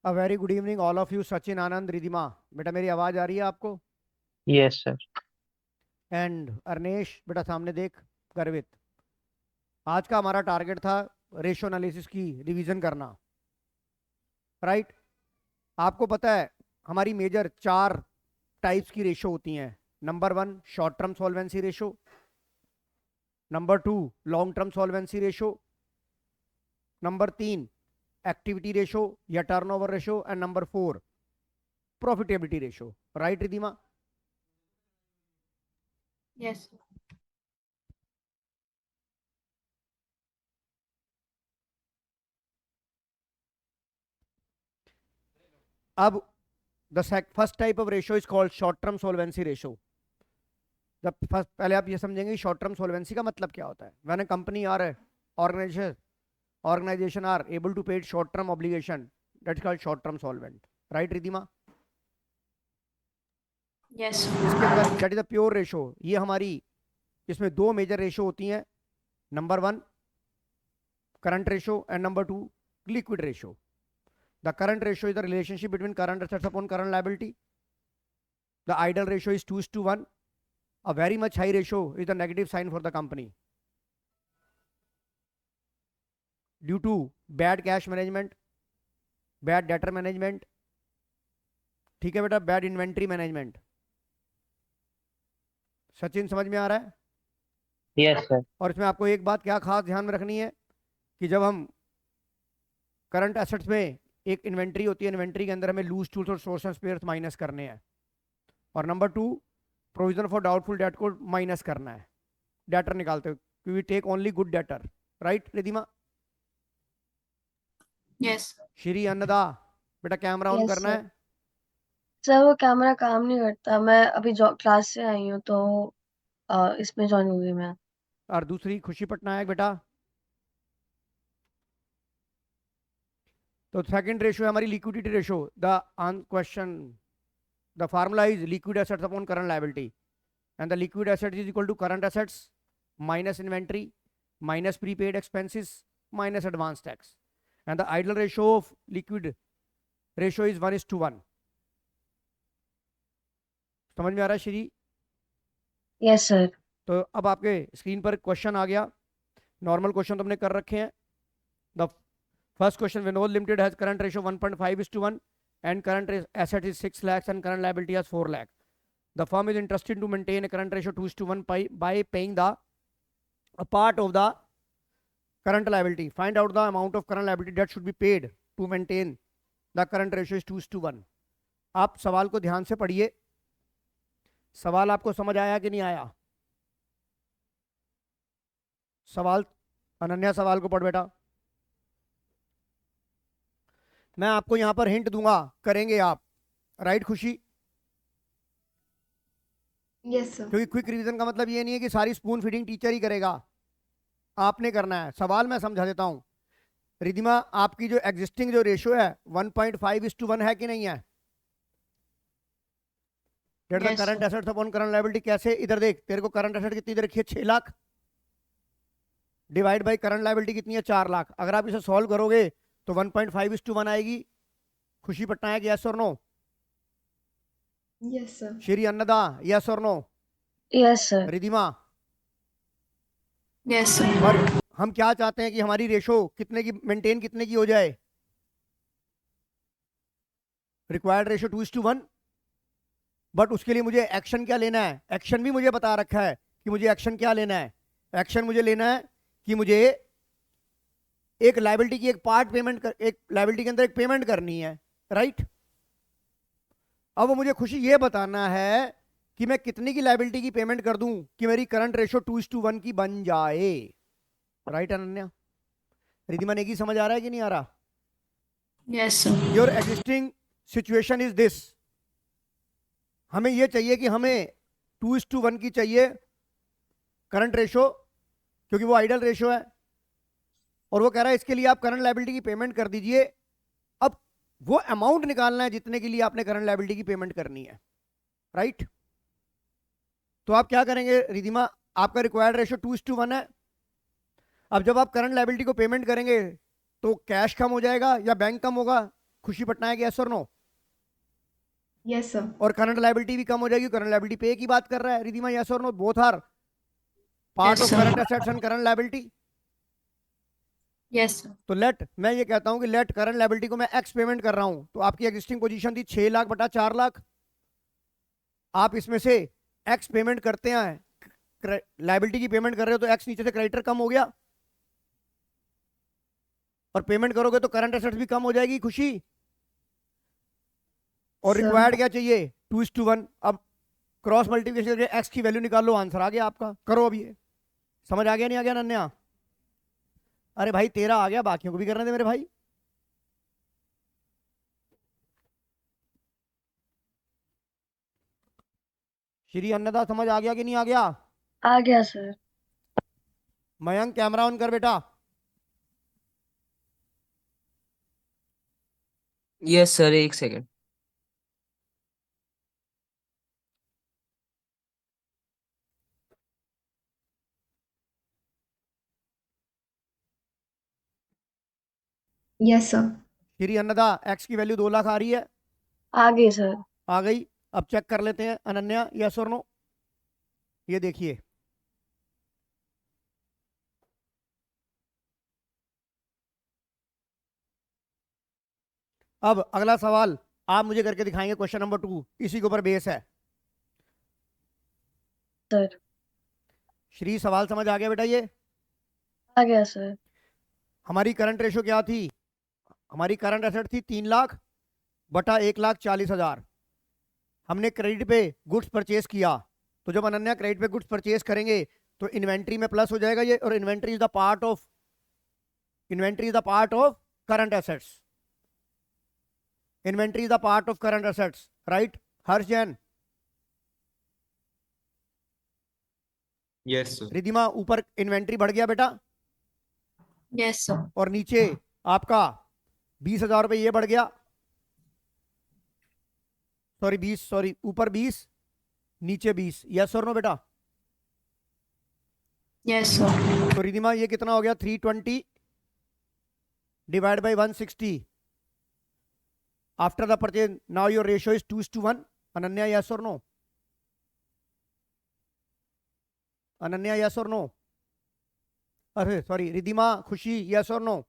A very good evening all of you. Sachin, Anand, Ridhima, बेटा मेरी आवाज आ रही है आपको? Yes sir. एंड अर्नेश, बेटा सामने देख। गर्वित, आज का हमारा टारगेट था रेशो एनालिसिस की रिवीजन करना, राइट? आपको पता है हमारी मेजर 4 टाइप्स की रेशो होती हैं। Number 1 short term solvency ratio, number 2 long term solvency ratio, number 3 activity ratio या turnover ratio, and number 4 profitability ratio, right Ridhima? Yes. अब the first type of ratio is called short term solvency ratio. जब first पहले आप ये समझेंगे short term solvency का मतलब क्या होता है। When a company or organization are able to pay short term obligation, that's called short term solvent, right Ridhima? Yes. इसके अंदर that is the pure ratio. ये हमारी इसमें 2 मेजर रेशो होती हैं। Number 1 current ratio and number 2 liquid ratio. The current ratio is the relationship between current assets upon current liability. The ideal ratio is 2:1. A very much high ratio is the negative sign for the company due to bad cash management, bad debtor management, ठीक है बेटा, bad inventory management। Sachin समझ में आ रहा है? Yes sir. और इसमें आपको एक बात क्या खास ध्यान में रखनी है कि जब हम करंट एसेट्स में एक इन्वेंट्री होती है, इन्वेंट्री के अंदर हमें लूज टूल्स और सोर्स एंड स्पेयर्स माइनस करने हैं, और number 2 provision for doubtful debt को माइनस करना है, डेटर निकालते हुए। We take only good debtor, right Ridhima? Yes. Shri Annada, बेटा कैमरा ऑन यस करना सर। है। सर वो कैमरा काम नहीं करता। मैं अभी क्लास से आई हूँ तो इसमें ज्वाइन हुई मैं। और दूसरी खुशी पटनायक बेटा। तो सेकंड रेशो है हमारी liquidity ratio. The question, the formula is liquid assets upon current liability, and the liquid assets is equal to current assets minus inventory minus prepaid expenses minus advance tax, and the ideal ratio of liquid ratio is 1:1। समझ में आ रहा है Shri? Yes sir. तो अब आपके screen पर question आ गया। Normal question तो हमने कर रखे हैं। The first question, Vinod limited has current ratio 1.5:1 and current asset is 6 lakhs and current liability is 4 lakh. The firm is interested to maintain a current ratio 2:1 by paying a part of the current liability. Find out the amount of current liability that should be paid to maintain the current ratio is 2:1. आप सवाल को ध्यान से पढ़िए। सवाल आपको समझ आया कि नहीं आया? सवाल, अनन्या सवाल को पढ़ बेटा। मैं आपको यहां पर हिंट दूंगा, करेंगे आप, राइट खुशी? Yes, sir. क्योंकि क्विक रिवीजन का मतलब ये नहीं है कि सारी स्पून फीडिंग टीचर ही करेगा, आपने करना है। सवाल मैं समझा देता हूं। रिधिमा, आपकी जो एग्जिस्टिंग जो रेशियो है 1.5:1 है कि नहीं है? Yes, current sir. Assets upon current liability. कैसे? इधर देख, तेरे को करंट एसेट कितनी दे रखी है? 6 lakh divide by current liability कितनी है? 4 लाख। अगर आप इसे सॉल्व करोगे तो 1.5:1 आएगी। खुशी पटनायक, यस और no? Yes, sir. Shri Annada, yes और no? Yes sir. Ridhima? Yes, sir. और हम क्या चाहते हैं कि हमारी रेशो कितने की मेंटेन, कितने की हो जाए? Required ratio 2:1। बट उसके लिए मुझे एक्शन क्या लेना है? एक्शन भी मुझे बता रखा है कि मुझे एक्शन क्या लेना है। एक्शन मुझे लेना है कि मुझे एक लायबिलिटी की एक पार्ट पेमेंट एक लायबिलिटी के अंदर एक पेमेंट करनी है, राइट? अब मुझे खुशी ये बताना है कि मैं कितनी की लायबिलिटी की पेमेंट कर दूं कि मेरी करंट रेशो 2:1 की बन जाए, राइट अनन्या? रिधिमा नेगी, समझ आ रहा है कि नहीं आ रहा? Yes, sir. Your existing situation is this. हमें ये चाहिए कि हमें 2:1 की चाहिए करंट रेशो, क्योंकि वो आइडल रेशो है, और वो कह रहा है इसके लिए आप करंट लायबिलिटी की पेमेंट कर दीजिए। अब वो अमाउंट निकालना है जितने के लिए आपने करंट लायबिलिटी की पेमेंट करनी है, राइट? तो आप क्या करेंगे रिधिमा? आपका रिक्वायर्ड रेशो 2:1 है। अब जब आप करंट लायबिलिटी को पेमेंट करेंगे तो कैश कम हो जाएगा या बैंक कम होगा? खुशी पटनायक, यस और नो? Yes, sir. और करंट लायबिलिटी भी कम हो जाएगी, करंट लायबिलिटी पे की बात कर रहा है रिधिमा, यस और no? Both are part Yes, of sir. Current assets and current liability. Yes, sir. तो लेट, मैं ये कहता हूं कि लेट करंट लायबिलिटी को मैं एक्स पेमेंट कर रहा हूं, तो आपकी एग्जिस्टिंग पोजीशन थी 6 लाख बटा 4 लाख, आप इसमें से एक्स पेमेंट करते हैं, लायबिलिटी की पेमेंट कर रहे हो तो एक्स नीचे से क्रेडिटर कम हो गया, और पेमेंट करोगे तो करंट एसेट्स भी कम हो जाएगी खुशी। और Sir. रिक्वायर्ड क्या चाहिए? 2:1। अब क्रॉस मल्टीप्लिकेशन करके एक्स की वैल्यू निकाल लो, आंसर आ गया आपका। करो अब ये, समझ आ गया नहीं आ गया नन्या? अरे भाई तेरा आ गया, बाकियों को भी करने दे मेरे भाई। श्री अन्नदा समझ आ गया कि नहीं आ गया? आ गया सर। मयंक कैमरा ऑन कर बेटा। यस सर, एक second. Yes, sir. Shri Annada, x की वैल्यू 2 लाख आ रही है? आ गई सर। आ गई। अब चेक कर लेते हैं अनन्या, यस और नो? ये देखिए, अब अगला सवाल आप मुझे करके दिखाएंगे, क्वेश्चन नंबर 2, इसी के ऊपर बेस है। सर। श्री सवाल समझ आ गया बेटा? ये आ गया सर। हमारी करंट रेशो क्या थी? हमारी करंट एसेट थी 3 लाख बटा 1,40,000। हमने क्रेडिट पे गुड्स परचेज किया, तो जब अनन्या क्रेडिट पे गुड्स परचेज करेंगे तो इन्वेंट्री में प्लस हो जाएगा ये, और inventory is the part of current assets. Inventory is the part of current assets, right? Harsh Jain, yes sir. Ridhima, ऊपर इन्वेंट्री बढ़ गया बेटा, Yes, sir. और नीचे आपका 20,000 रुपये ये बढ़ गया, सॉरी ऊपर 20 नीचे 20, यस और नो बेटा? Yes, sir. तो रिधिमा ये कितना हो गया? 320 divide by 160 after the purchase. Now your ratio is 2:1। Ananya, yes और नो? अनन्या, यस और नो? अरे सॉरी रिधिमा, खुशी, यस और नो?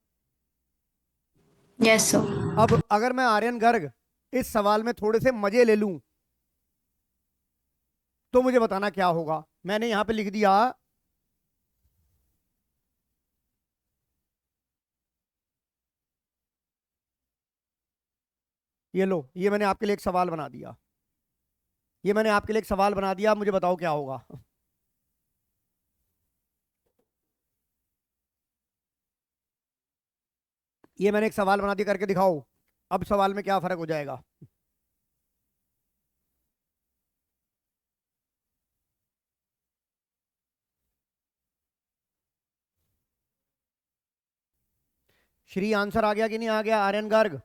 Yes, sir. अब अगर मैं आर्यन गर्ग इस सवाल में थोड़े से मजे ले लूं तो मुझे बताना क्या होगा। मैंने यहां पे लिख दिया ये लो, ये मैंने आपके लिए एक सवाल बना दिया, ये मैंने आपके लिए एक सवाल बना दिया, मुझे बताओ क्या होगा। ये मैंने एक सवाल बना दिया, करके दिखाओ अब सवाल में क्या फर्क हो जाएगा। श्री, आंसर आ गया कि नहीं आ गया आर्यन गर्ग?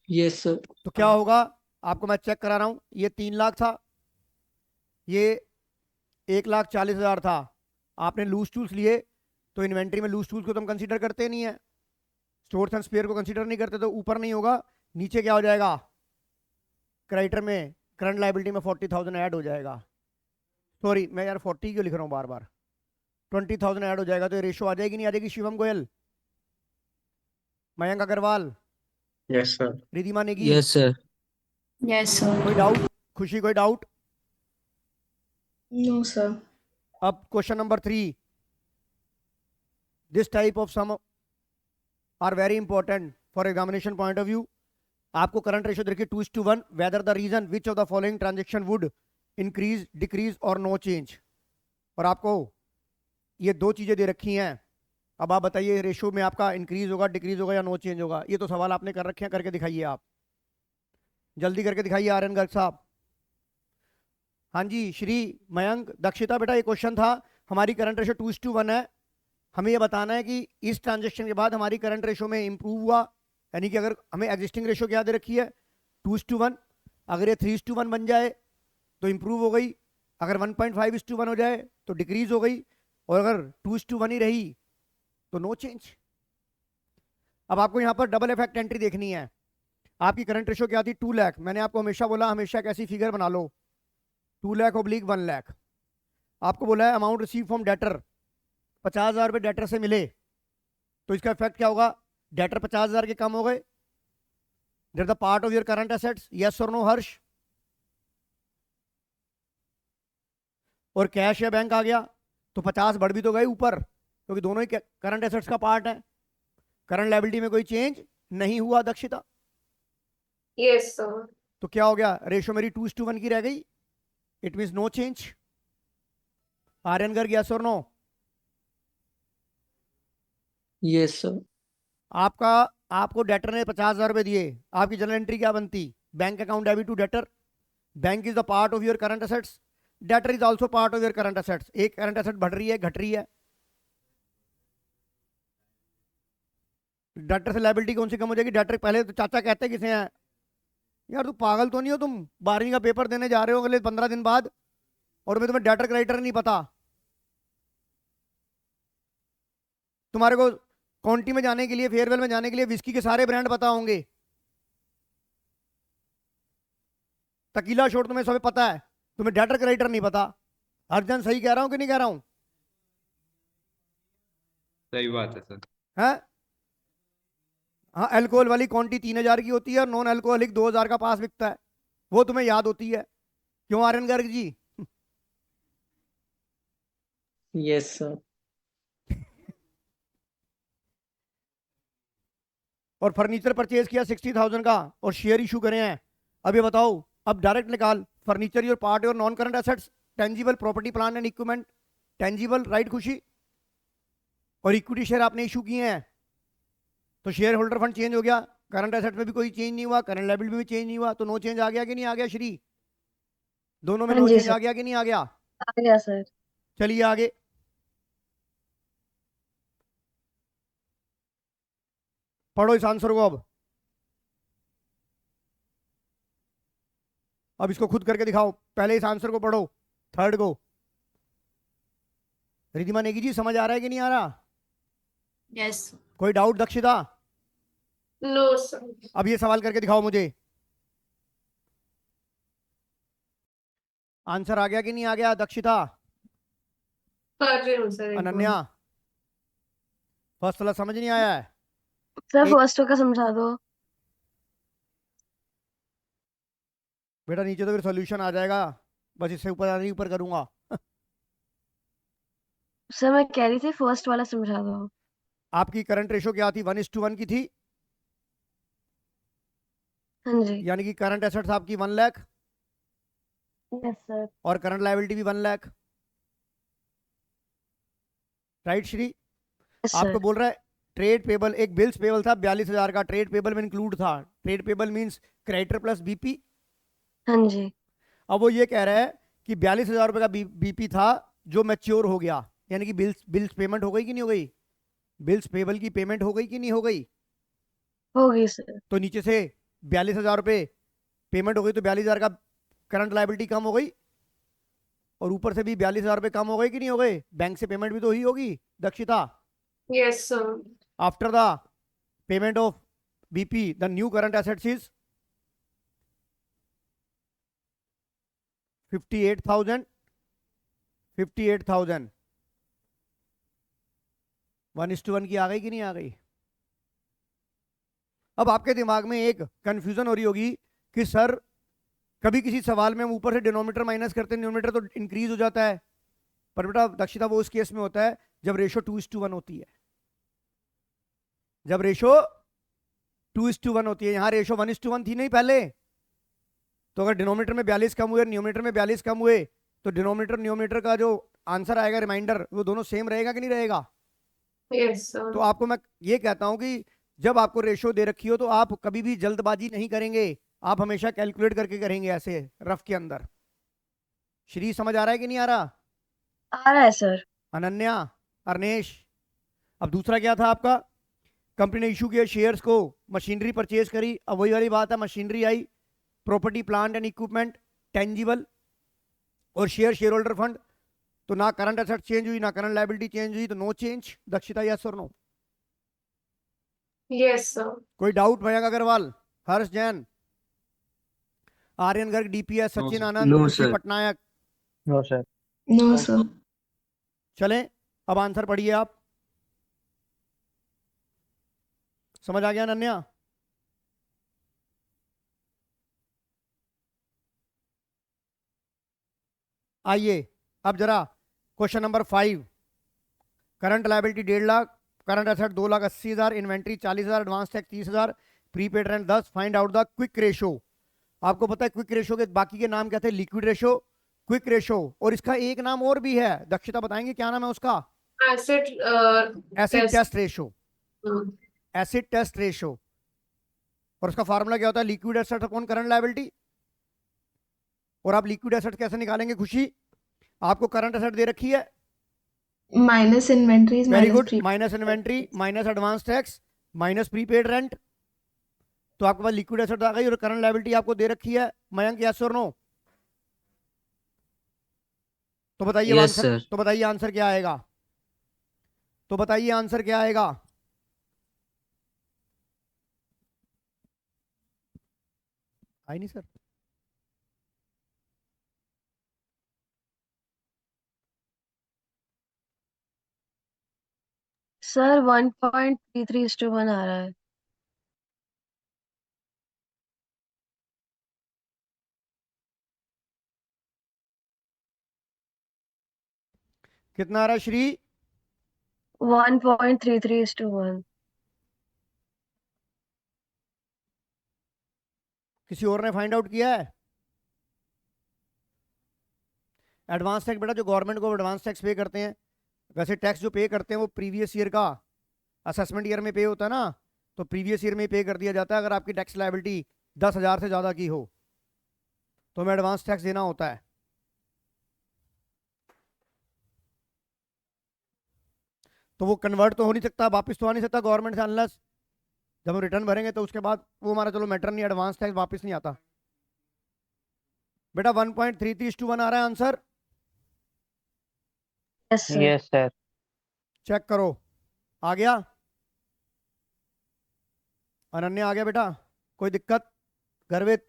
Yes sir. तो क्या होगा, आपको मैं चेक करा रहा हूं। ये 3 लाख था, ये 1,40,000 था। आपने लूज टूल्स लिए, तो इन्वेंट्री में लूज टूल्स को तुम कंसीडर करते नहीं है, स्टोर्स एंड स्पेयर को कंसीडर नहीं करते, तो ऊपर नहीं होगा, नीचे क्या हो जाएगा? क्रेडिटर में करंट लायबिलिटी में 40,000 ऐड हो जाएगा। सॉरी मैं यार 40 क्यों लिख रहा हूँ बार बार, 20,000 ऐड हो जाएगा, तो ये रेशो आ जाएगी नहीं आ जाएगी? Shivam Goyal, Mayank Agarwal, yes sir. Ridhima Negi, yes sir. Yes, sir. कोई डाउट? खुशी, कोई डाउट? No, sir. अब question number 3, this type of sum are very important for examination point of view. आपको करंट रेशियो देखिए 2:1, whether the reason which of the following transaction would increase, decrease or no change. और आपको ये 2 चीजें दे रखी हैं, अब आप बताइए रेशियो में आपका इंक्रीज होगा, डिक्रीज होगा या नो चेंज होगा। ये तो सवाल आपने कर रखे हैं, करके दिखाइए आप, जल्दी करके दिखाइए आर्यन गर्ग साहब। हाँ जी श्री, मयंक, दक्षिता, बेटा ये क्वेश्चन था, हमारी करंट रेशियो 2:1 है, हमें ये बताना है कि इस ट्रांजेक्शन के बाद हमारी करंट रेशियो में इंप्रूव हुआ, यानी कि अगर हमें एग्जिस्टिंग रेशियो क्या दे रखी है 2:1, अगर ये 3:1 बन जाए तो इंप्रूव हो गई, अगर 1.5:1 हो जाए तो डिक्रीज हो गई, और अगर 2:1 ही रही तो नो चेंज। अब आपको यहाँ पर डबल इफेक्ट एंट्री देखनी है। आपकी करंट रेशो क्या थी? 2 लाख। मैंने आपको हमेशा बोला हमेशा एक ऐसी फिगर बना लो 2 लाख ऑब्लिक 1 लाख। आपको बोला है अमाउंट रिसीव फ्रॉम डेटर, 50,000 रुपये डेटर से मिले, तो इसका इफेक्ट क्या होगा? डेटर 50,000 के कम हो गए, they're the part of your current assets, yes और नो हर्ष? और कैश या बैंक आ गया तो 50 बढ़ भी तो गए ऊपर, क्योंकि दोनों ही करंट एसेट्स का पार्ट है। करंट लायबिलिटी में कोई चेंज नहीं हुआ दक्षिता, Yes, sir. तो क्या हो गया? रेशो मेरी 2:1 की रह गई, it means no change. Aryan Garg yes और नो? Yes, sir. आपको डेटर ने 50,000 रुपए दिए, आपकी जनरल एंट्री क्या बनती? Bank account debit to debtor, bank is the part of your current assets, debtor is also part of your current assets. एक current asset बढ़ रही है घट रही है, डेटर से लायबिलिटी कौन सी कम हो जाएगी? डेटर पहले तो चाचा कहते किसे हैं यार तू पागल तो नहीं हो, तुम 12वीं का पेपर देने जा रहे हो अगले 15 दिन बाद और मैं तुम्हें डेटर क्रेडिटर नहीं पता? तुम्हारे को काउंटी में जाने के लिए, फेयरवेल में जाने के लिए विस्की के सारे ब्रांड पता होंगे, तकीला शॉट तुम्हें सब पता है, तुम्हें डेटर क्रेडिटर नहीं पता। अर्जन सही कह रहा हूं कि नहीं कह रहा हूं? सही बात है सर। है हाँ, अल्कोहल वाली क्वांटिटी 3,000 की होती है और नॉन अल्कोहलिक 2,000 का पास बिकता है, वो तुम्हें याद होती है। क्यों आर्यन गर्ग जी? Yes, sir. और फर्नीचर परचेज किया 60,000 का और शेयर इशू करे हैं। अब ये बताओ, अब डायरेक्ट निकाल, furniture your part your non current assets, tangible property plant and equipment tangible, right खुशी? और इक्विटी शेयर आपने इशू किए हैं, तो शेयर होल्डर फंड चेंज हो गया, करंट एसेट में भी कोई चेंज नहीं हुआ, करंट लायबिलिटी में भी चेंज नहीं हुआ, तो नो चेंज आ गया कि नहीं आ गया श्री? दोनों में हाँ नो जी चेंज सर। आ गया कि नहीं आ गया? आ गया सर। चलिए आगे, पढ़ो इस आंसर को। अब इसको खुद करके दिखाओ, पहले इस आंसर को पढ़ो, थर्ड को। रिधिमा नेगी जी समझ आ रहा है कि नहीं आ रहा? Yes. कोई डाउट दक्षिता? No, sir. अब ये सवाल करके दिखाओ मुझे, आंसर आ गया कि नहीं आ गया दक्षिता? कर रही हूँ सर। अनन्या फर्स्ट वाला समझ नहीं आया है? सर एक- फर्स्ट का समझा दो। बेटा नीचे तो फिर सॉल्यूशन आ जाएगा, बस इससे ऊपर आने ऊपर करूंगा। सर मैं कह रही थी फर्स्ट वाला समझा दो। आपकी करंट रेशो क्या थी? 1:1 की थी, हाँ जी। यानी कि करंट एसेट्स आपकी 1 लाख यस सर। और करंट लायबिलिटी भी 1 लाख, राइट श्री? यस आपको सर। बोल रहा है ट्रेड पेबल, एक बिल्स पेबल था 42,000 का, ट्रेड पेबल में इंक्लूड था, trade payable means creditor plus BP. हाँ जी। अब वो ये कह रहा है कि 42,000 रुपए का बीपी था जो मैच्योर हो गया, यानी कि बिल्स पेमेंट हो गई कि नहीं हो गई? बिल्स पेबल की पेमेंट हो गई कि नहीं हो गई? होगी सर। तो नीचे से 42,000 रुपए पेमेंट हो गई, तो 42,000 का करंट लायबिलिटी कम हो गई, और ऊपर से भी 42,000 रुपए कम हो गए कि नहीं हो गए? बैंक से पेमेंट भी तो ही होगी Dakshita. Yes, sir. After the payment of BP the new current assets is 58,000 1:1 की आ गई कि नहीं आ गई? अब आपके दिमाग में एक कंफ्यूजन हो रही होगी कि सर कभी किसी सवाल में हम ऊपर से डिनोमिनेटर माइनस करते हैं, डिनोमिनेटर तो इंक्रीज हो जाता है, पर बेटा दक्षिता वो उस केस में होता है जब रेशो 2:1 होती है, जब रेशो 2:1 होती है। यहाँ रेशो 1:1 थी नहीं पहले, तो अगर डिनोमिनेटर में 42 कम हुए, न्यूमिनेटर में 42 कम हुए, तो डिनोमिनेटर न्यूमिनेटर का जो आंसर आएगा रिमाइंडर, वो दोनों सेम रहेगा कि नहीं रहेगा? Yes, sir. तो आपको मैं ये कहता हूं कि जब आपको रेशो दे रखी हो तो आप कभी भी जल्दबाजी नहीं करेंगे, आप हमेशा कैलकुलेट करके करेंगे ऐसे रफ के अंदर। श्री समझ आ रहा है कि नहीं आ रहा? आ रहा है सर। अनन्या, अर्नेश। अब दूसरा क्या था आपका? कंपनी ने इशू किया शेयर्स को, मशीनरी परचेज करी, अब वही वाली बात है, machinery I, property plant and equipment tangible, और शेयर होल्डर फंड, तो ना करंट एसेट चेंज हुई ना करंट लायबिलिटी चेंज हुई, तो नो चेंज दक्षिता, यस और नो? Yes, sir. कोई डाउट? मयंक अग्रवाल, हर्ष जैन, आर्यन गर्ग, डीपीएस, सचिन आनंद, No, खुशी sir. Patnaik. No, sir. No, sir. चलें, अब आंसर पढ़िए आप। समझ आ गया अनन्या? आइए अब जरा question number 5। Current liability 1.5 lakh, current asset 2,80,000, inventory 40,000, advance tax 30,000, prepaid rent 10। Find out the quick ratio. आपको पता है क्विक रेशो के बाकी के नाम क्या थे? लिक्विड रेशो, क्विक रेशो, और इसका एक नाम और भी है। दक्षिता बताएंगे क्या नाम है उसका? Asset, acid test. Test ratio. Hmm. Acid test ratio. और उसका फार्मूला क्या होता है? Liquid asset upon current liability. और आप लिक्विड एसेट कैसे निकालेंगे खुशी? आपको करंट एसेट दे रखी है, Minus inventories, very minus good, pre. Minus inventory, minus advance tax, minus prepaid rent. तो आपके पास लिक्विड एसेट आ गई और करंट लायबिलिटी आपको दे रखी है। मयंक, यस और नो? तो बताइए Yes, आंसर, sir. तो बताइए आंसर क्या आएगा? तो बताइए आंसर क्या आएगा? आई नहीं सर? सर 1.33:1 आ रहा है। कितना आ रहा है श्री? 1.33:1। किसी और ने फाइंड आउट किया है? एडवांस टैक्स बेटा, जो गवर्नमेंट को एडवांस टैक्स पे करते हैं, वैसे टैक्स जो पे करते हैं वो प्रीवियस ईयर का असेसमेंट ईयर में पे होता है ना, तो प्रीवियस ईयर में पे कर दिया जाता है। अगर आपकी टैक्स लायबिलिटी 10,000 से ज़्यादा की हो तो हमें एडवांस टैक्स देना होता है। तो वो कन्वर्ट तो हो नहीं सकता, वापस तो आ नहीं सकता गवर्नमेंट से, अनलेस जब हम रिटर्न भरेंगे तो उसके बाद वो हमारा चलो मैटर नहीं, एडवांस टैक्स वापस नहीं आता। बेटा 1.33:1 आ रहा है answer. Yes sir. Yes, sir. Check करो, आ गया? अनन्या आ गया बेटा? कोई दिक्कत? गर्वित?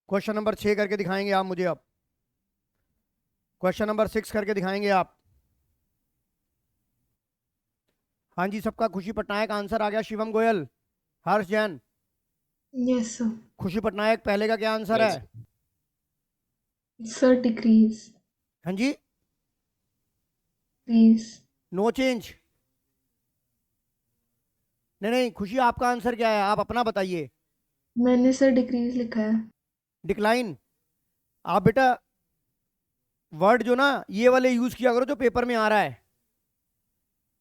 क्वेश्चन नंबर 6 करके दिखाएंगे आप मुझे अब। क्वेश्चन नंबर 6 करके दिखाएंगे आप। हाँ जी, सबका खुशी पटनायक आंसर आ गया। शिवम गोयल, हर्ष जैन, Yes, sir. खुशी पटनायक, पहले का क्या आंसर Yes. है? Sir, decrease. हाँ जी, Decrease. No change. नहीं नहीं, खुशी आपका आंसर क्या है? आप अपना बताइए। मैंने सर डिक्रीज लिखा है। डिक्लाइन। आप बेटा वर्ड जो ना ये वाले यूज किया करो जो पेपर में आ रहा है।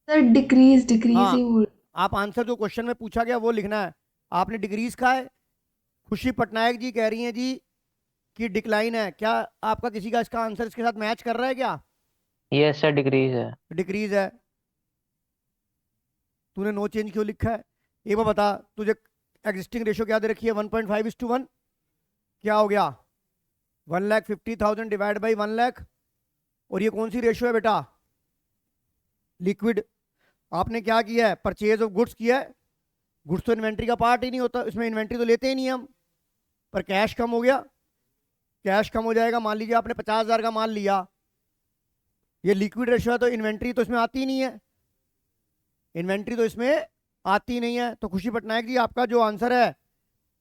सर डिक्रीज डिक्रीज हाँ। ही बोल। आप आंसर जो क्वेश्चन में पूछा गया वो लिखना है। आपने डिग्रीज का है। खुशी पटनायक जी कह रही हैं जी कि डिक्लाइन है। क्या आपका किसी का इसका आंसर इसके साथ मैच कर रहा है क्या? Yes, sir. Decrease है. डिक्रीज है। तूने नो चेंज क्यों लिखा है? एक बार बता, तुझे एग्जिस्टिंग रेशो क्या दे रखी है? 1.5:1। क्या हो गया? 1,50,000 डिवाइड बाई 1 लाख। और ये कौन सी रेशो है बेटा? लिक्विड। आपने क्या किया है? परचेज ऑफ गुड्स किया है। गुड्स तो इन्वेंट्री का पार्ट ही नहीं होता, इसमें इन्वेंट्री तो लेते ही नहीं हम, पर कैश कम हो गया। कैश कम हो जाएगा। मान लीजिए आपने 50,000 का माल लिया, ये लिक्विड रेशो है तो इन्वेंट्री तो इसमें आती ही नहीं है। इन्वेंट्री तो इसमें आती नहीं है। तो खुशी पटनायक जी आपका जो आंसर है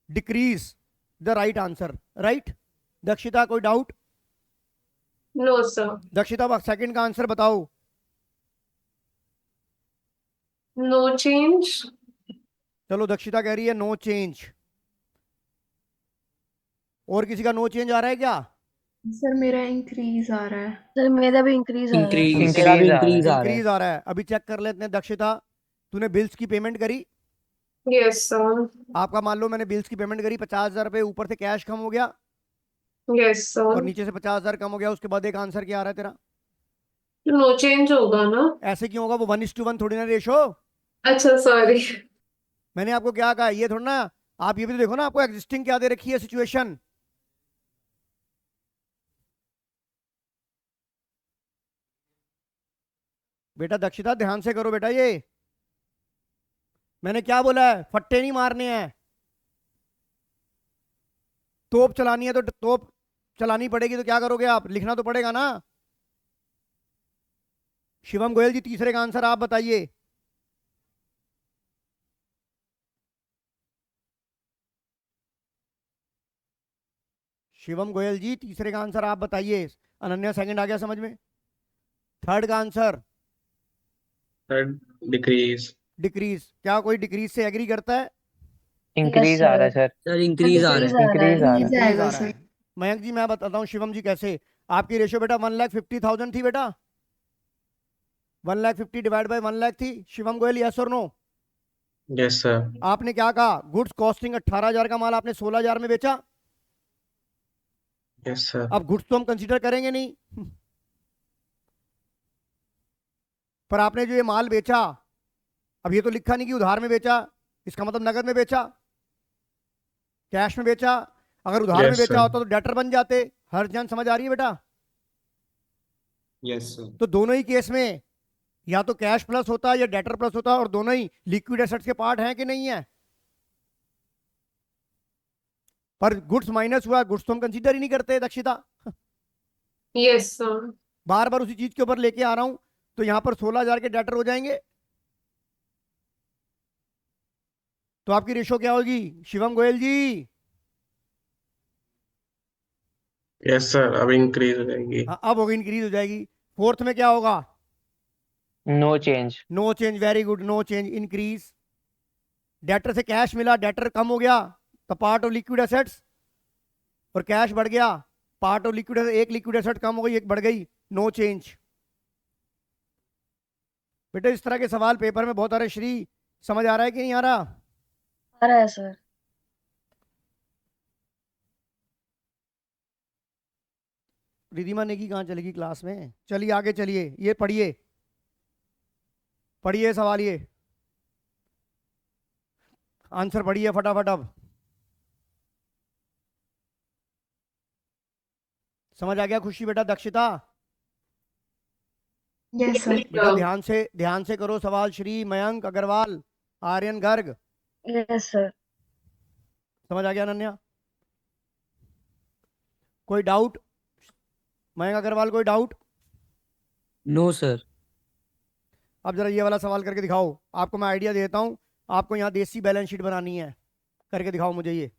decrease the right answer, right? Dakshita कोई doubt? No, sir. Dakshita second का आंसर बताओ। No change. चलो, दक्षिता कह रही है नो चेंज। और किसी का नो चेंज आ रहा है क्या? सर मेरा इंक्रीज आ रहा है। सर मेरा भी इंक्रीज आ रहा है। Increase. मेरा भी Increase आ रहा है. इंक्रीज आ रहा है। इंक्रीज आ रहा है। अभी चेक कर लेते हैं। दक्षिता, तूने बिल्स की पेमेंट करी? Yes, sir. आपका मान लो मैंने बिल्स की पेमेंट करी 50,000 रुपए, ऊपर से कैश कम हो गया Yes, और sir. नीचे से 50,000 कम हो गया, उसके बाद एक आंसर क्या आ रहा है तेरा? No change होगा ना? ऐसे क्यों होगा? वो 1:1 थोड़ी ना रेशो। अच्छा, sorry. मैंने आपको क्या कहा? ये थोड़ा ना। आप ये भी तो देखो ना, आपको एग्जिस्टिंग क्या दे रखी है सिचुएशन। बेटा दक्षिता ध्यान से करो बेटा, ये मैंने क्या बोला है, फट्टे नहीं मारने हैं। तोप चलानी है तो तोप चलानी पड़ेगी, तो क्या करोगे आप, लिखना तो पड़ेगा ना। शिवम गोयल जी तीसरे का आंसर आप बताइए। शिवम गोयल जी तीसरे का आंसर आप बताइए। अनन्या सेकंड आ गया समझ में। थर्ड का आंसर थर्ड डिक्रीज। डिक्रीज। क्या कोई डिक्रीज से एग्री करता है? इंक्रीज आ रहा है सर। सर इंक्रीज आ रहा है। इंक्रीज आ रहा है। Increase आएगा Increase आ रहा है। मयंक जी मैं बताता हूँ शिवम जी कैसे। आपकी रेशियो बेटा 1,50,000 थी बेटा, 1,50,000 डिवाइड बाय 1,00,000 थी। शिवम गोयल यस और नो? Yes sir. आपने क्या कहा, गुड्स कॉस्टिंग 18,000 का माल आपने 16,000 में बेचा। Yes sir. अब गुड्स तो हम कंसीडर करेंगे नहीं, पर आपने जो ये माल बेचा, अब ये तो लिखा नहीं कि उधार में बेचा, इसका मतलब नगद में बेचा, कैश में बेचा। अगर उधार में Yes, बेचा sir. होता तो डेटर बन जाते। हर जान समझ आ रही है बेटा? Yes sir. तो दोनों ही केस में या तो कैश प्लस होता है या डेटर प्लस होता है, और दोनों ही लिक्विड एसेट्स के पार्ट हैं कि नहीं है। पर गुड्स माइनस हुआ, गुड्स तो हम कंसीडर ही नहीं करते दक्षिता। Yes, sir. बार बार उसी चीज के ऊपर लेके आ रहा हूं, तो यहां पर 16,000 के डेटर हो जाएंगे। तो आपकी रेशो क्या होगी शिवम गोयल जी? यस सर, अब इंक्रीज हो जाएगी। हाँ, अब होगी, इंक्रीज हो जाएगी। फोर्थ में क्या होगा? No change. No change, very good, no change, increase. Debtor से कैश मिला, डेटर कम हो गया तो पार्ट ऑफ लिक्विड एसेट्स, और कैश बढ़ गया, पार्ट ऑफ लिक्विड, एक लिक्विड एसेट कम हो गई, एक बढ़ गई, नो चेंज। बेटा इस तरह के सवाल पेपर में बहुत आ रहे। श्री समझ आ रहा है कि नहीं आ रहा? आ रहा है सर। रिधिमा नेगी कहाँ चलेगी क्लास में? चलिए आगे चलिए, ये पढ़िए, पढ़िए सवाल, ये आंसर पढ़िए फटाफट। अब समझ आ गया खुशी बेटा? Dakshita yes sir. बेटा ध्यान से करो सवाल। Shri, Mayank Agarwal, Aryan Garg, yes sir. समझ आ गया अनन्या? कोई डाउट? मयंक अग्रवाल कोई डाउट? No sir. अब जरा ये वाला सवाल करके दिखाओ। आपको मैं आइडिया देता हूं, आपको यहाँ देसी बैलेंस शीट बनानी है, करके दिखाओ मुझे ये।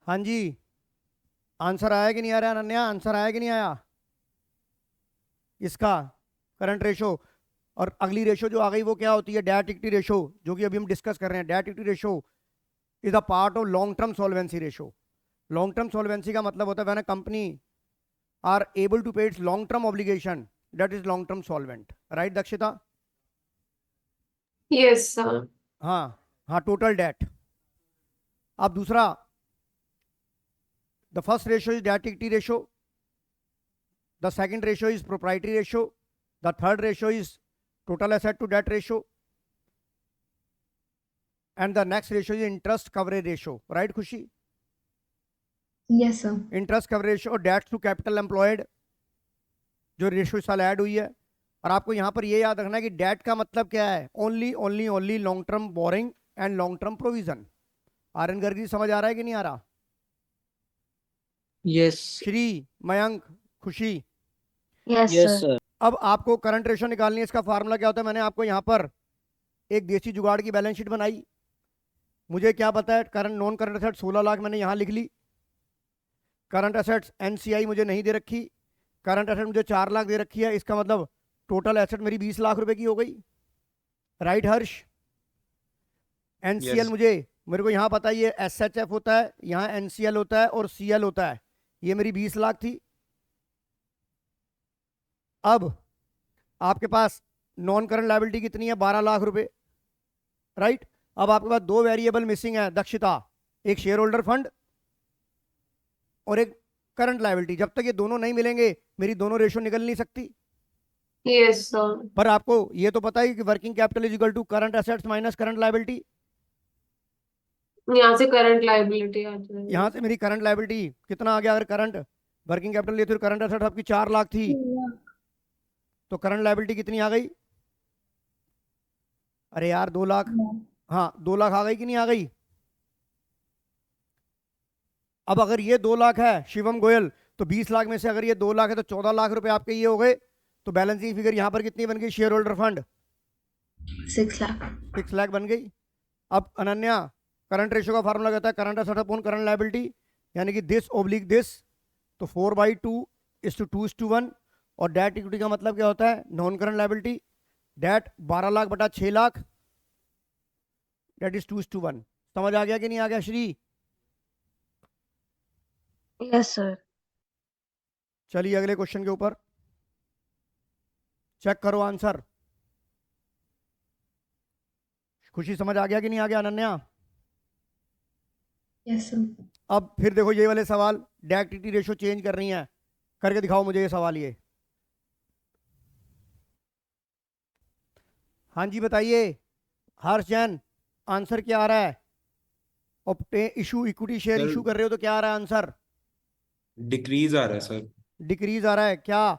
हाँ जी, आंसर आया कि नहीं आ रहा अनन्या? आंसर आया कि नहीं आया इसका? Current ratio. और अगली रेशो जो आ गई वो क्या होती है? डेट इक्विटी रेशो, जो कि अभी हम डिस्कस कर रहे हैं। Debt equity ratio is a part of long term solvency ratio. Long term solvency का मतलब होता है when a company are able to pay its long term obligation, that is long term solvent. Right Dakshita? Yes, sir. हाँ हाँ, total debt. अब दूसरा, the first ratio is debt equity ratio, the second ratio is proprietary ratio, the third ratio is total asset to debt ratio, and the next ratio is interest coverage ratio. Right खुशी? Yes sir. Interest coverage ratio और date to capital employed जो ratio इस साल add हुई है। और आपको यहाँ पर ये याद रखना है कि डेट का मतलब क्या है? Only long term borrowing and long term provision. Aryan Garg ji समझ आ रहा है कि नहीं आ रहा? यस। श्री, मयंक, खुशी, यस यस सर। सर। अब आपको करंट रेशो निकालनी है। इसका फार्मूला क्या होता है? मैंने आपको यहाँ पर एक देसी जुगाड़ की बैलेंस शीट बनाई। मुझे क्या पता है? Current non current asset 16 lakh मैंने यहाँ लिख ली। करंट एसेट्स एनसीआई मुझे नहीं दे रखी, करंट एसेट मुझे 4 लाख दे रखी है। इसका मतलब टोटल एसेट मेरी 20 लाख रुपए की हो गई। राइट हर्ष? NCL Yes. मेरे को यहाँ पता है, ये एसएचएफ होता है, यहाँ एनसीएल होता है और सीएल होता है। ये मेरी 20 लाख थी। अब आपके पास नॉन करंट लायबिलिटी कितनी है? 12 लाख रुपए। राइट? अब आपके पास दो वेरिएबल मिसिंग है दक्षिता, एक शेयर होल्डर फंड और एक करंट लायबिलिटी। जब तक ये दोनों नहीं मिलेंगे मेरी दोनों रेशो निकल नहीं सकती। Yes, sir. पर आपको ये तो पता है कि working capital is equal to current assets minus current liability. यहाँ से करंट लाइबिलिटी आ जाएगी। यहाँ से मेरी करंट लायबिलिटी कितना आ गया? अगर करंट वर्किंग कैपिटल लिए तो करंट एसेट आपकी 4 लाख थी, तो करंट लायबिलिटी कितनी आ गई? अरे यार 2 लाख। हाँ 2 लाख आ गई कि नहीं आ गई? अब अगर ये 2 लाख है शिवम गोयल, तो 20 लाख में से अगर ये 2 लाख है तो 14 लाख रुपए आपके ये हो गए। तो बैलेंसिंग फिगर यहाँ पर कितनी बन गई? Share holder fund 6 lakh. 6 lakh बन गई। अब अनन्या, करंट रेशियो का फार्मूला कहता है current asset upon current liability, यानी कि दिस ओब्लिक दिस। तो 4/2:2:1। और डेट इक्विटी का मतलब क्या होता है? Non current liability. Debt 12 lakh बटा 6 लाख, डेट इज 2:1। समझ आ गया कि नहीं आ गया श्री? Yes sir. चलिए अगले क्वेश्चन के ऊपर चेक करो आंसर। खुशी समझ आ गया कि नहीं आ गया अनन्या? Yes, sir. अब फिर देखो ये वाले सवाल, डेट इक्विटी रेशियो चेंज कर रही है, करके दिखाओ मुझे ये सवाल ये। हाँ जी बताइए हर्ष जैन, आंसर क्या आ रहा है? Issue equity share sir- issue कर रहे हो तो क्या आ रहा है आंसर? डिक्रीज आ रहा है सर। डिक्रीज आ रहा है क्या?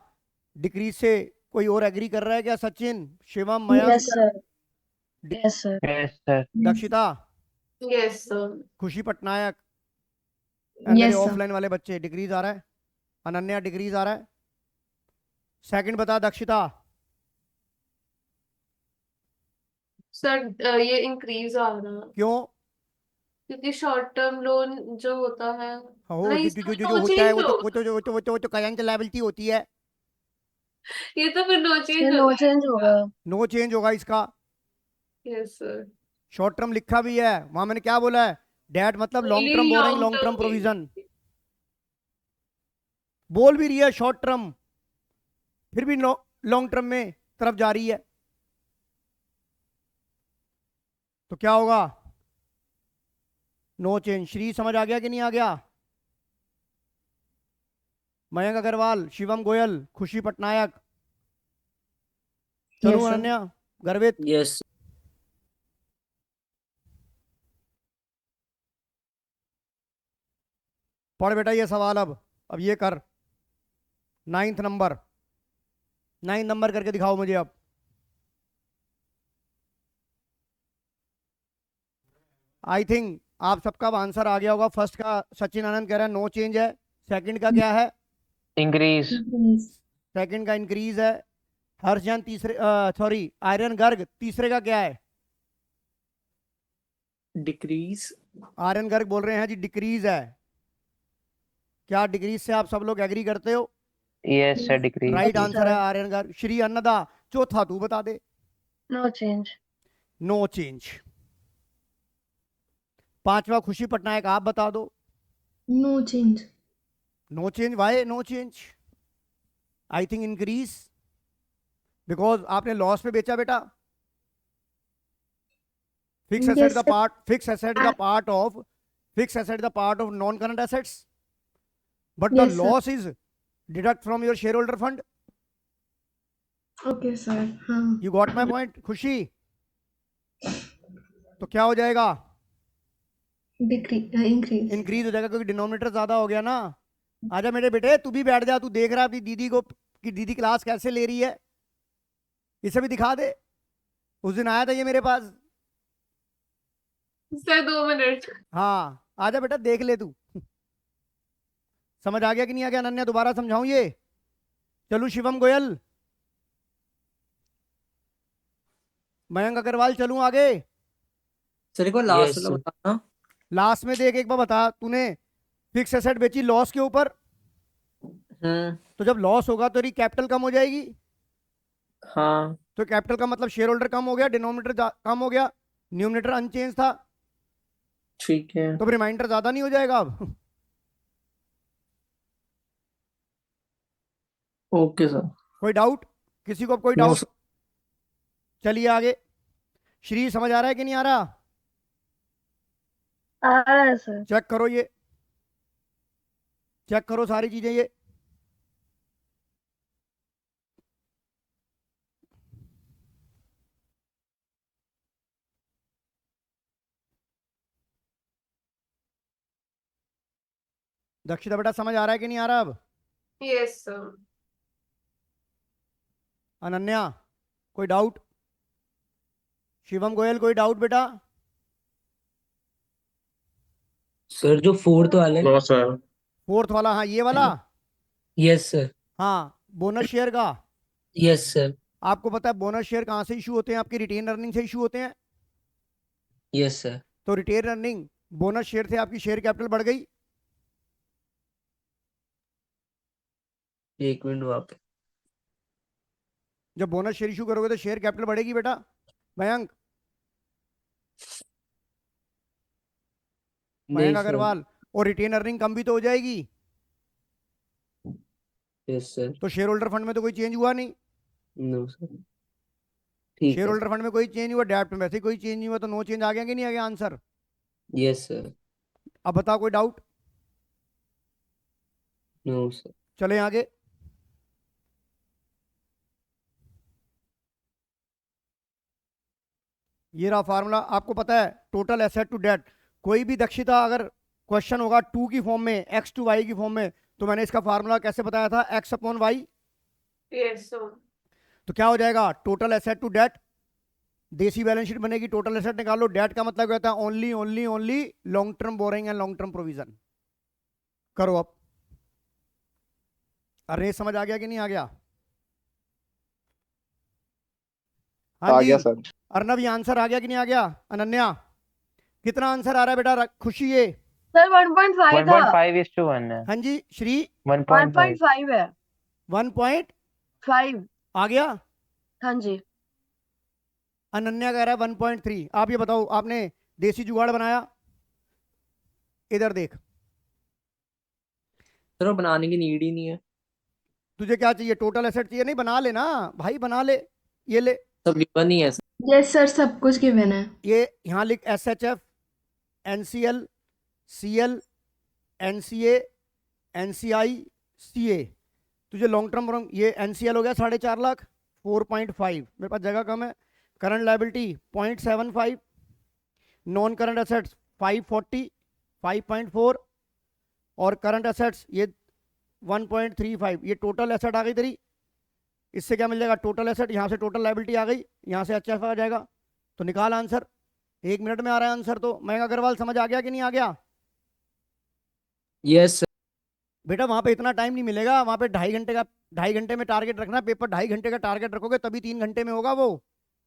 डिक्रीज से कोई और एग्री कर रहा है क्या? Sachin, Shivam, Mayank, yes sir. Yes sir. Yes sir. Dakshita, yes sir. खुशी पटनायक, मेरे Yes, sir. ऑफलाइन वाले बच्चे, डिक्रीज आ रहा है। अनन्या डिक्रीज आ रहा है। सेकंड बता दक्षिता। सर ये इंक्रीज आ रहा है क्यों? क्योंकि शॉर्ट टर्म लोन जो होता है, हो नहीं जो जो जो इसमें जो no होता है change हो। वो तो करंट लायबिलिटी होती है। ये तो फिर नो इसमें चेंज नो होगा। चेंज होगा। नो चेंज होगा इसका। Yes sir. शॉर्ट टर्म लिखा भी है वहां, मैंने क्या बोला है? डेट मतलब long term boring, long term provision. बोल भी रही है शॉर्ट टर्म, फिर भी लॉन्ग टर्म में तरफ जा रही है, तो क्या होगा? No change. श्री समझ आ गया कि नहीं आ गया? मयंक अग्रवाल, शिवम गोयल, खुशी पटनायक, चलो Yes, sir. अनन्या, गर्वित। Yes. पढ़ बेटा ये सवाल। अब ये कर 9th नंबर, 9 नंबर करके दिखाओ मुझे अब। आई थिंक आप सबका आंसर आ गया होगा। फर्स्ट का सचिन आनंद कह रहा है नो चेंज है। सेकंड का क्या है? इंक्रीज। Increase. सेकंड का इंक्रीज है। हर्षजन तीसरे, सॉरी आर्यन गर्ग तीसरे का क्या है? Decrease. आर्यन गर्ग बोल रहे हैं जी डिक्रीज है। क्या डिक्रीज से आप सब लोग एग्री करते हो? Yes sir decrease. Right Yes, answer है sir. आर्यन गर्ग। श्री अन्नदा, चौथा तू बता दे। No change. No change. पांचवा खुशी पटनायक, आप बता दो। No change. No change. Why no change? I think increase, because आपने लॉस पे बेचा बेटा। Fix asset Yes, the sir. Part, fix asset the part of, fix asset the part of non current assets, but the Yes, sir. Loss is deduct from your share holder fund. Okay, sir. हाँ. You got my point खुशी? तो क्या हो जाएगा? Decrease. Increase. Increase हो जाएगा क्योंकि denominator ज्यादा हो गया ना। आजा मेरे बेटे, तू भी बैठ जा, तू देख रहा है अपनी दीदी को कि दीदी क्लास कैसे ले रही है, इसे भी दिखा दे। उस दिन आया था ये मेरे पास। Sir 2 minute. हाँ आजा बेटा देख ले तू। समझ आ गया कि नहीं आ गया अनन्या? दोबारा समझाऊं ये? चलू शिवम गोयल, मयंक अग्रवाल, चलूं आगे? सर एक बार लास्ट Yes, वाला sir. बताना। लास्ट में देख, एक बार बता, तूने फिक्स एसेट बेची लॉस के ऊपर, तो जब लॉस होगा तो तेरी कैपिटल कम हो जाएगी। हाँ तो कैपिटल का मतलब शेयर होल्डर कम हो गया, डिनोमिनेटर कम हो गया, न्यूमिनेटर अनचेंज था, ठीक है। तो रिमाइंडर ज्यादा नहीं हो जाएगा अब? Okay sir. कोई डाउट किसी को? अब कोई नो डाउट? सर। चलिए आगे। श्री समझ आ रहा है कि नहीं आ रहा? आ रहा है सर। चेक करो ये, चेक करो सारी चीजें ये। दक्षिता बेटा समझ आ रहा है कि नहीं आ रहा अब? Yes, sir. अनन्या कोई डाउट? शिवम गोयल कोई डाउट बेटा? सर जो फोर्थ वाला नो सर। फोर्थ वाला, हाँ ये वाला, यस सर। हाँ बोनस शेयर का। Yes sir. आपको पता है बोनस शेयर कहाँ से इशू होते हैं? आपकी रिटेन अर्निंग से इशू होते हैं। Yes sir. तो रिटेन अर्निंग बोनस शेयर से आपकी शेयर कैपिटल बढ़ गई। एक मिनट वहाँ पे। जब बोनस शेयर इशू करोगे तो शेयर कैपिटल बढ़ेगी बेटा मयंक। नहीं मयंक सर। अग्रवाल, और रिटेन अर्निंग कम भी तो हो जाएगी। Yes sir. तो शेयर होल्डर फंड में तो कोई चेंज हुआ नहीं। No sir. ठीक शेयर है। होल्डर फंड में कोई चेंज हुआ, डेब्ट में वैसे ही कोई चेंज नहीं हुआ, तो नो चेंज आ गया कि नहीं आ गया आंसर? Yes sir. अब बताओ कोई डाउट? No sir. चले आगे। ये रहा फार्मूला, आपको पता है टोटल एसेट टू डेट। कोई भी दक्षिता अगर क्वेश्चन होगा टू की फॉर्म में, एक्स टू वाई की फॉर्म में, तो मैंने इसका फार्मूला कैसे बताया था? X upon y. Yes, sir. तो क्या हो जाएगा? Total asset to debt. देसी बैलेंस शीट बनेगी, टोटल एसेट निकालो। डेट का मतलब क्या होता है? Only only only long term borrowing and long term provision. करो अब। अरे समझ आ गया कि नहीं आ गया? हाँ आ जी गया सर। अर्नब, ये आंसर आ गया कि नहीं आ गया? अनन्या कितना आंसर आ रहा है बेटा? खुशी ये सर 1.5 था। 1.5:1 है। हाँ जी श्री 1.5। 1.5 है। 1.5 आ गया। हाँ जी। अनन्या कह रहा है 1.3। आप ये बताओ, आपने देसी जुगाड़ बनाया? इधर देख, सर वो बनाने की नीड ही नहीं है। तुझे क्या चाहिए? टोटल एसेट चाहिए? नहीं बना ले ना भाई, बना ले। ये ले, सब गिवन ही है सर। यस सर, सब कुछ गिवन है। ये यहाँ लिख SHF, NCL, CL, NCA, NCI, CA। तुझे लॉन्ग टर्म ये NCL हो गया 4.5 लाख, 4.5। मेरे पास जगह कम है। Current liability 0.75, non current assets 540, 5.4, और करंट एसेट्स ये 1.35। ये टोटल एसेट आ गई तेरी। इससे क्या मिल जाएगा? टोटल एसेट, यहाँ से टोटल लाइबिलिटी आ गई, यहाँ से HF आ जाएगा। तो निकाल आंसर। 1 मिनट में आ रहा है आंसर। तो मयंक अग्रवाल समझ आ गया कि नहीं आ गया? Yes sir. बेटा वहां पे इतना टाइम नहीं मिलेगा, वहां पे 2.5 घंटे का, 2.5 घंटे में टारगेट रखना। पेपर 2.5 घंटे का टारगेट रखोगे तभी 3 घंटे में होगा वो।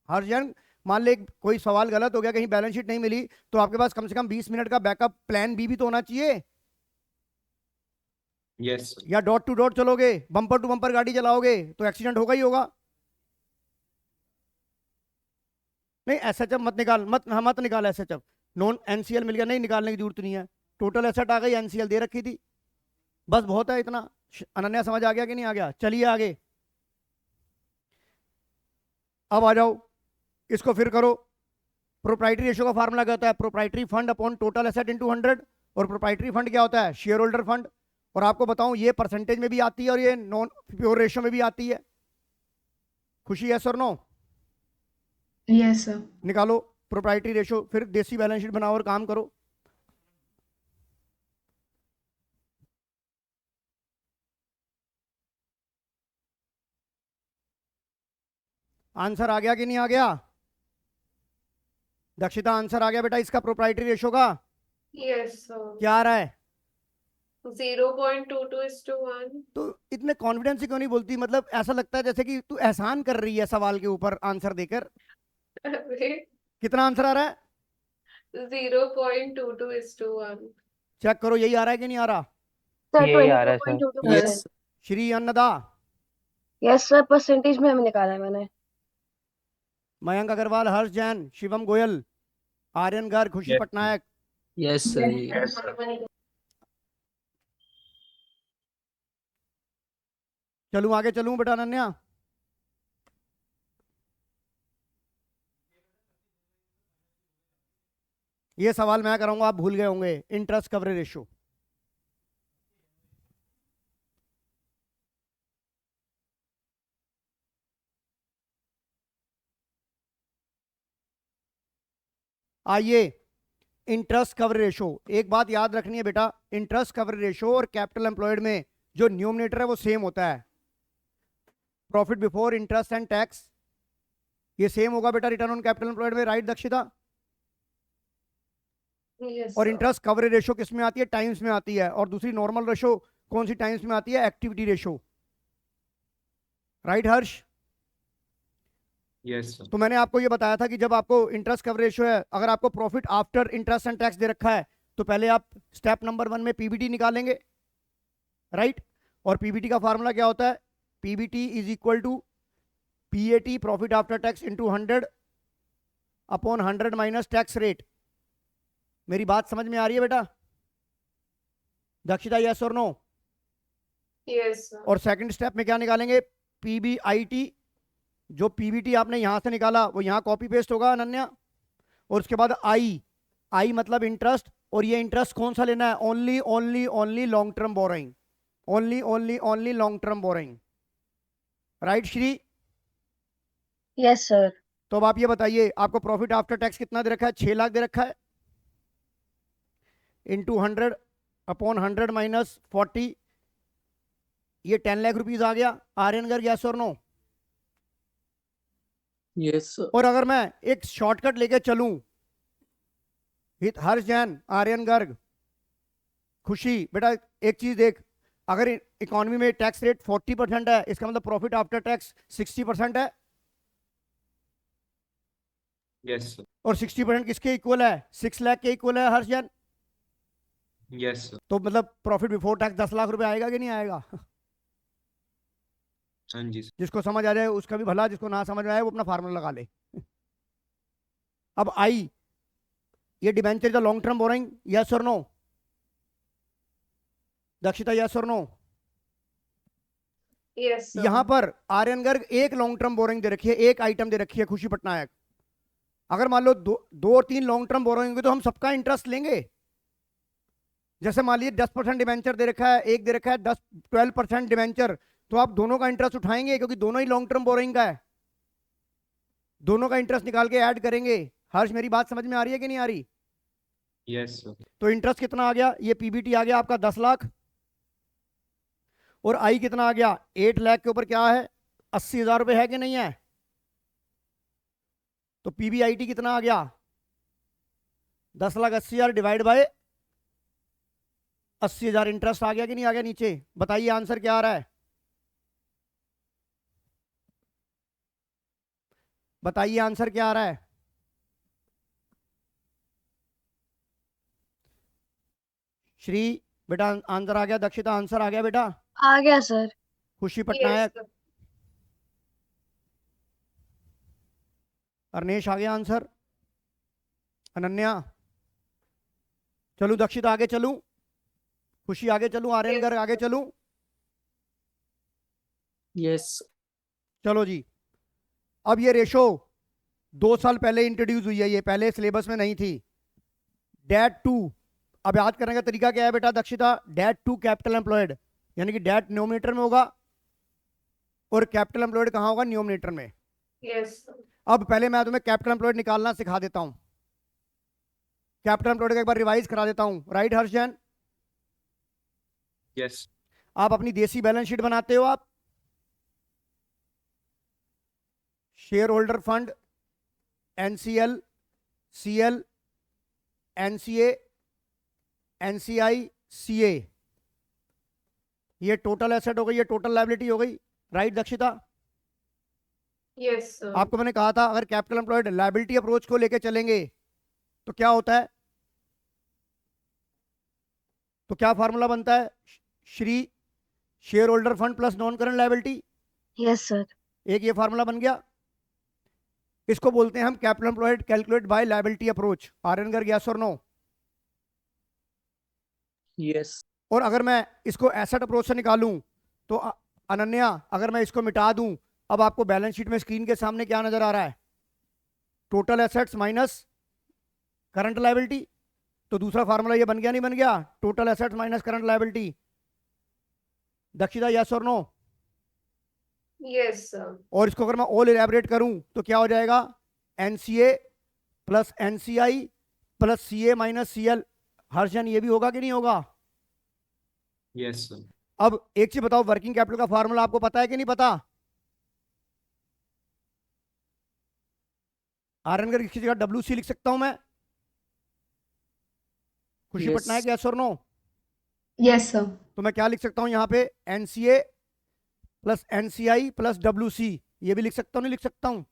हर जन मान ले कोई सवाल गलत हो गया, कहीं बैलेंस शीट नहीं मिली, तो आपके पास कम से कम 20 मिनट का बैकअप प्लान बी भी तो होना चाहिए। Yes, sir. या डॉट टू डॉट चलोगे, बम्पर टू बम्पर गाड़ी चलाओगे तो एक्सीडेंट होगा ही होगा। नहीं SHF मत निकाल, मत निकाल SHF। नॉन NCL मिल गया, नहीं निकालने की जरूरत नहीं है। टोटल एसेट आ गई, NCL दे रखी थी, बस बहुत है इतना। अनन्या समझ आ गया कि नहीं आ गया? चलिए आगे। अब आ जाओ, इसको फिर करो। प्रोप्राइटरी रेशियो का फार्मूला क्या होता है? Proprietary fund upon total asset into 100। और प्रोप्राइटरी फंड क्या होता है? Share holder fund. और आपको बताऊं, ये परसेंटेज में भी आती है और ये नॉन प्योर रेशियो में भी आती है। खुशी यस और नो? Yes sir. निकालो प्रोप्राइटरी रेशियो, फिर देसी बैलेंस शीट बनाओ और काम करो। आंसर आ गया कि नहीं आ गया? दक्षिता आंसर आ गया बेटा इसका प्रोप्राइटरी रेशियो का? Yes, sir. क्या आ रहा है? 0.22:1. तो इतने कॉन्फिडेंस से क्यों नहीं बोलती? मतलब ऐसा लगता है जैसे कि तू एहसान कर रही है सवाल के ऊपर आंसर देकर। कितना आंसर आ रहा है? 0.22:1. चेक करो, यही आ रहा है कि नहीं आ रहा? सर यही आ रहा है sir. 22.22%। Yes. Shri Annada, yes sir, percentage में हमें निकाला है मैंने। मयंक अग्रवाल, हर्ष जैन, शिवम गोयल, आर्यन गर्ग, खुशी Yes. Patnaik. Yes sir. Yes, sir. चलूं आगे, चलूं बेटा अनन्या? ये सवाल मैं कराऊंगा, आप भूल गए होंगे। Interest coverage ratio. आइए, इंटरेस्ट कवर रेशो, एक बात याद रखनी है बेटा, इंटरेस्ट कवर रेशो और कैपिटल एम्प्लॉयड में जो न्यूमरेटर है वो सेम होता है। Profit before interest and tax ये सेम होगा बेटा रिटर्न ऑन कैपिटल एम्प्लॉयड में, राइट दक्षिता? Yes, और sir. इंटरेस्ट कवरेज रेशो किस में आती है? टाइम्स में आती है। और दूसरी नॉर्मल रेशो कौन सी टाइम्स में आती है? एक्टिविटी रेशो, राइट हर्ष? Yes, sir. तो मैंने आपको ये बताया था कि जब आपको इंटरेस्ट कवरेज रेशो है, अगर आपको profit after interest and tax दे रखा है तो पहले आप स्टेप नंबर 1 में पीबीटी निकालेंगे, राइट? और पीबीटी का फार्मूला क्या होता है? PBT is equal to PAT profit after tax into 100 upon 100 minus tax rate. मेरी बात समझ में आ रही है बेटा? दक्षिता यस और नो? Yes, sir. और सेकंड स्टेप में क्या निकालेंगे? पीबीआईटी, जो पीबीटी आपने यहां से निकाला वो यहां कॉपी पेस्ट होगा अनन्या। और उसके बाद आई मतलब इंटरेस्ट, और ये इंटरेस्ट कौन सा लेना है? Only only only long term borrowing, only only only long term borrowing, right Shri? Yes sir. तो अब आप ये बताइए, आपको प्रॉफिट आफ्टर टैक्स कितना दे रखा है? 6 लाख दे रखा है, इंटू 100 अपॉन 100 माइनस 40, ये 10 लाख रुपीज आ गया। आर्यन गर्ग यस और नो? Yes sir. और अगर मैं एक शॉर्टकट लेके चलूं, हर्ष जैन, आर्यन गर्ग, खुशी, बेटा एक चीज देख, अगर इकोनॉमी में टैक्स रेट 40% है, इसका मतलब प्रॉफिट आफ्टर टैक्स 60% है। Yes, sir. और 60% किसके इक्वल है? 6 लाख के इक्वल है हर्ष जैन। Yes, sir. तो मतलब प्रॉफिट बिफोर टैक्स 10 लाख रुपए आएगा कि नहीं आएगा? हाँ जी, sir. जिसको समझ आ जाए उसका भी भला, जिसको ना समझ में आए वो अपना फार्मूला लगा ले। अब आई, ये debenture is long term borrowing, yes और नो? दक्षिता यस और नो? Yes, sir. यहां पर आर्यन गर्ग एक लॉन्ग टर्म बोरोइंग दे रखी है, एक आइटम दे रखी है खुशी पटनायक। अगर मान लो दो और 3 लॉन्ग टर्म बोरोइंग तो हम सबका इंटरेस्ट लेंगे। जैसे मान लीजिए 10% डिबेंचर दे रखा है, एक दे रखा है 12% डिबेंचर, तो आप दोनों का इंटरेस्ट उठाएंगे क्योंकि दोनों ही लॉन्ग टर्म बोरोइंग का है, दोनों का इंटरेस्ट निकाल के ऐड करेंगे। हर्ष मेरी बात समझ में आ रही है कि नहीं आ रही? Yes, sir. तो इंटरेस्ट कितना आ गया? ये पीबीटी आ गया आपका 10 लाख, और आई कितना आ गया? 8 लाख के ऊपर क्या है? 80,000 रुपए है कि नहीं है? तो पीबीआईटी कितना आ गया? 10,80,000 डिवाइड बाय 80,000, इंटरेस्ट आ गया कि नहीं आ गया? नीचे बताइए आंसर क्या आ रहा है? बताइए आंसर क्या आ रहा है? श्री बेटा आंसर आ गया, दक्षिता आंसर आ गया बेटा, आ गया सर। खुशी Yes, पटनायक, sir. अरनेश आ गया आंसर, अनन्या, चलू दक्षिता आगे चलूं, खुशी आगे चलूं, आर्यन Yes, गर्ग आगे sir. चलूं? यस। चलो जी, अब ये रेशो 2 साल पहले इंट्रोड्यूस हुई है, ये पहले सिलेबस में नहीं थी। डेट टू, अब याद करने का तरीका क्या है बेटा Dakshita? Debt to capital employed, यानी कि डेट न्यूमरेटर में होगा और कैपिटल एम्प्लॉयड कहाँ होगा? न्यूमरेटर में। Yes, sir. अब पहले मैं तुम्हें कैपिटल एम्प्लॉयड निकालना सिखा देता हूं, कैपिटल एम्प्लॉयड का एक बार रिवाइज करा देता हूं, राइट हर्ष जैन? Yes. आप अपनी देसी बैलेंस शीट बनाते हो, आप shareholder fund, NCL, CL, NCA, NCI, CA, ये टोटल एसेट हो गई, ये टोटल लायबिलिटी हो गई, राइट दक्षिता? Yes, sir. आपको मैंने कहा था अगर कैपिटल एम्प्लॉयड लायबिलिटी अप्रोच को लेके चलेंगे तो क्या होता है? तो क्या फार्मूला बनता है Shri? Shareholder fund plus non current liability, yes sir. एक ये फार्मूला बन गया। इसको बोलते हैं हम capital employed calculate by liability approach. Aryan Garg yes और नो? यस। और अगर मैं इसको एसेट अप्रोच से निकालूं तो अनन्या अगर मैं इसको मिटा दूं, अब आपको बैलेंस शीट में स्क्रीन के सामने क्या नजर आ रहा है? Total assets minus current liability. तो दूसरा फार्मूला ये बन गया नहीं बन गया? Total assets minus current liability. Dakshita yes और नो? Yes, sir. और इसको अगर मैं ऑल इलेबरेट करूं तो क्या हो जाएगा? एनसीए प्लस एनसीआई प्लस सी ए माइनस सी एल, हर्षन ये भी होगा कि नहीं होगा? Yes, sir. अब एक चीज बताओ, वर्किंग कैपिटल का फार्मूला आपको पता है कि नहीं पता? आर एन कर किसी जगह डब्ल्यू सी लिख सकता हूं मैं? खुशी Yes. पटनायक, यस और नो? Yes sir. तो मैं क्या लिख सकता हूं यहाँ पे? NCA plus NCI plus W C, ये भी लिख सकता हूं नहीं लिख सकता हूं?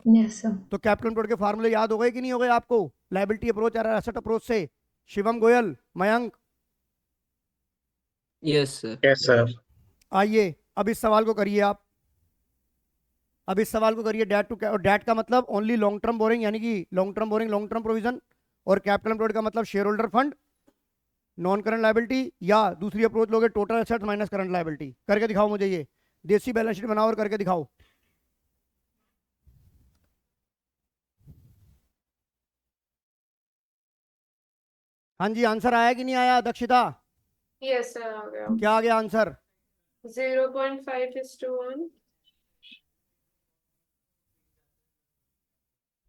Yes sir. तो कैपिटल एम्प्लॉयड के फार्मूले याद हो गए कि नहीं हो गए आपको, लायबिलिटी अप्रोच और एसेट अप्रोच से? Shivam Goyal, Mayank, Yes, sir. Yes, sir. आइए अब इस सवाल को करिए आप। अब इस सवाल को करिए, डेट टू, और डेट का मतलब ओनली लॉन्ग टर्म बोरिंग, यानी कि long term boring, long term provision, और कैपिटल एम्प्लॉयड का मतलब share holder fund, non current liability, या दूसरी अप्रोच लोगे total assets minus current liability. करके दिखाओ मुझे, ये देसी बैलेंस शीट बनाओ और करके दिखाओ। हाँ जी, आंसर आया कि नहीं आया दक्षिता? यस सर आ गया। क्या आ गया आंसर? 0.5:1।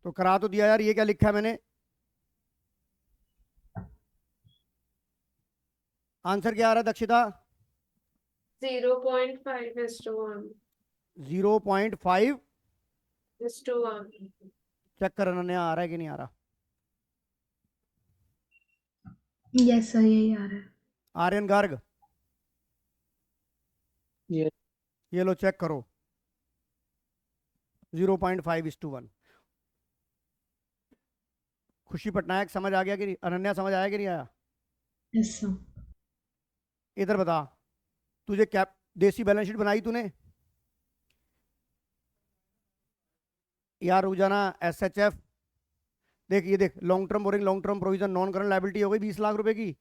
तो करा तो दिया यार, ये क्या लिखा है मैंने? आंसर क्या आ रहा है दक्षिता? 0.5:1। 0.5। 1:1। चेक कर अनन्या, आ रहा है कि नहीं आ रहा? यस सर, यही आ रहा है। आर्यन गर्ग, Yes. ये लो चेक करो, 0.5:1। खुशी पटनायक समझ आ गया कि नहीं? अनन्या समझ आया कि नहीं आया? Yes sir. इधर बता, तुझे कैप देसी बैलेंस शीट बनाई तूने यार? रोजाना एसएचएफ, देख ये देख, long term boring, long term provision, non current liability हो गई 20 लाख रुपए की।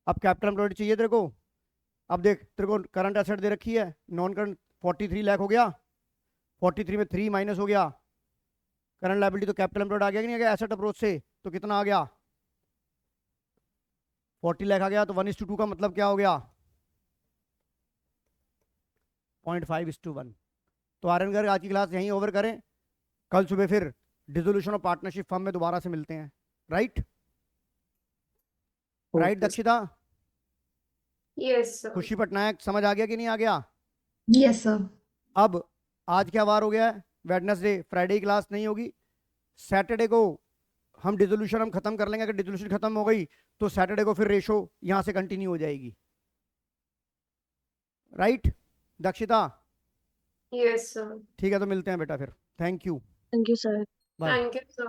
अब कैपिटल एम्प्लॉयड चाहिए तेरे को। अब देख तेरे को करंट एसेट दे रखी है, नॉन करंट 43 लाख हो गया, 43 में 3 माइनस हो गया करंट लायबिलिटी, तो कैपिटल एम्प्लॉयड आ गया कि नहीं आ गया एसेट अप्रोच से? तो कितना आ गया? 40 लाख आ गया। तो 1:2 का मतलब क्या हो गया? 0.5:1। तो आर्यन गर्ग आज की क्लास यहीं ओवर करें, कल सुबह फिर डिसोल्यूशन ऑफ पार्टनरशिप फर्म में दोबारा से मिलते हैं। Right right Okay, Dakshita? Yes sir. खुशी पटनायक समझ आ गया कि नहीं आ गया? Yes sir. अब आज क्या वार हो गया है? वेडनेसडे, फ्राइडे की क्लास नहीं होगी। सैटरडे को हम डिसोल्यूशन हम खत्म कर लेंगे। अगर डिसोल्यूशन खत्म हो गई तो सैटरडे को फिर रेशो यहां से कंटिन्यू हो जाएगी। राइट दक्षिता? Yes sir. ठीक है, तो मिलते हैं बेटा फिर। Thank you, thank you sir. Bye. Thank you sir.